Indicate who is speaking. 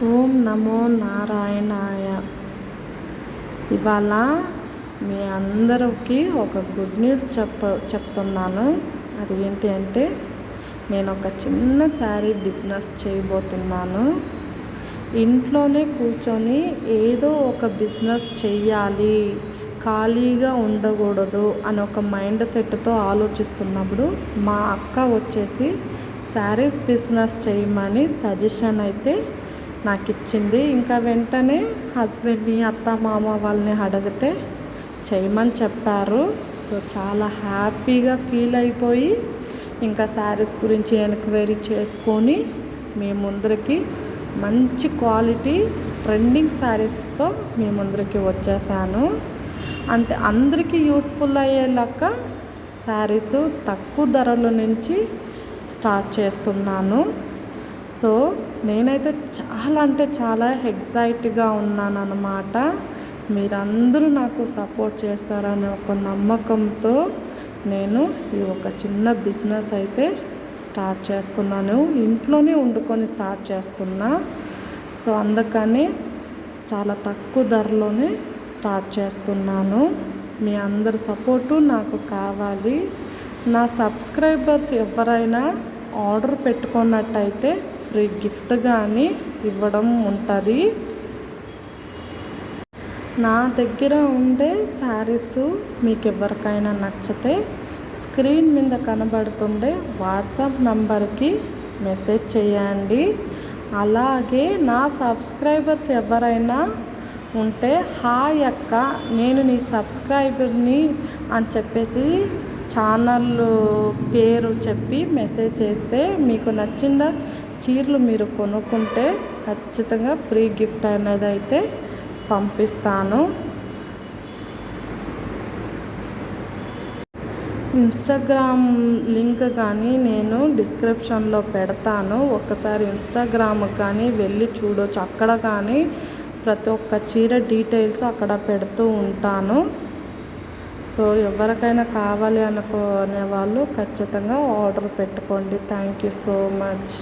Speaker 1: ఓం నమో నారాయణాయ. ఇవాళ మీ అందరికీ ఒక గుడ్ న్యూస్ చెప్తున్నాను. అది ఏంటి అంటే, నేను ఒక చిన్న శారీ బిజినెస్ చేయబోతున్నాను. ఇంట్లోనే కూర్చొని ఏదో ఒక బిజినెస్ చెయ్యాలి, ఖాళీగా ఉండకూడదు అని ఒక మైండ్ సెట్తో ఆలోచిస్తున్నప్పుడు మా అక్క వచ్చేసి శారీస్ బిజినెస్ చేయమని సజెషన్ అయితే నాకు ఇచ్చింది. ఇంకా వెంటనే హస్బెండ్ని, అత్త మామ వాళ్ళని అడిగితే చేయమని చెప్పారు. సో చాలా హ్యాపీగా ఫీల్ అయిపోయి ఇంకా శారీస్ గురించి ఎంక్వైరీ చేసుకొని మీ ముందరికి మంచి క్వాలిటీ ట్రెండింగ్ శారీస్తో మీ ముందరికి వచ్చేసాను. అంటే అందరికీ యూస్ఫుల్ అయ్యేలాగా శారీస్ తక్కువ ధరల నుంచి స్టార్ట్ చేస్తున్నాను. సో నేనైతే చాలా ఎగ్జైట్గా ఉన్నాను అన్నమాట. మీరందరూ నాకు సపోర్ట్ చేస్తారనే ఒక నమ్మకంతో నేను ఈ ఒక చిన్న బిజినెస్ అయితే స్టార్ట్ చేస్తున్నాను. ఇంట్లోనే వండుకొని స్టార్ట్ చేస్తున్నా. సో అందుకని చాలా తక్కువ ధరలోనే స్టార్ట్ చేస్తున్నాను. మీ అందరి సపోర్టు నాకు కావాలి. నా సబ్స్క్రైబర్స్ ఎవరైనా ఆర్డర్ పెట్టుకున్నట్టయితే ఫ్రీ గిఫ్ట్ కానీ ఇవ్వడం ఉంటుంది. నా దగ్గర ఉండే శారీస్ మీకు ఎవరికైనా నచ్చితే స్క్రీన్ మీద కనబడుతుండే వాట్సాప్ నంబర్కి మెసేజ్ చేయండి. అలాగే నా సబ్స్క్రైబర్స్ ఎవరైనా ఉంటే, హాయ్ అక్క, నేను నీ సబ్స్క్రైబర్ని అని చెప్పేసి ఛానల్ పేరు చెప్పి మెసేజ్ చేస్తే మీకు నచ్చిన చీరలు మీరు కొనుక్కుంటే ఖచ్చితంగా ఫ్రీ గిఫ్ట్ అనేది అయితే పంపిస్తాను. ఇన్స్టాగ్రామ్ లింక్ కానీ నేను డిస్క్రిప్షన్లో పెడతాను. ఒకసారి ఇన్స్టాగ్రామ్ కానీ వెళ్ళి చూడొచ్చు. అక్కడ కానీ ప్రతి ఒక్క చీర డీటెయిల్స్ అక్కడ పెడుతూ ఉంటాను. సో ఎవరికైనా కావాలి అనుకునే వాళ్ళు ఖచ్చితంగా ఆర్డర్ పెట్టుకోండి. Thank you so much.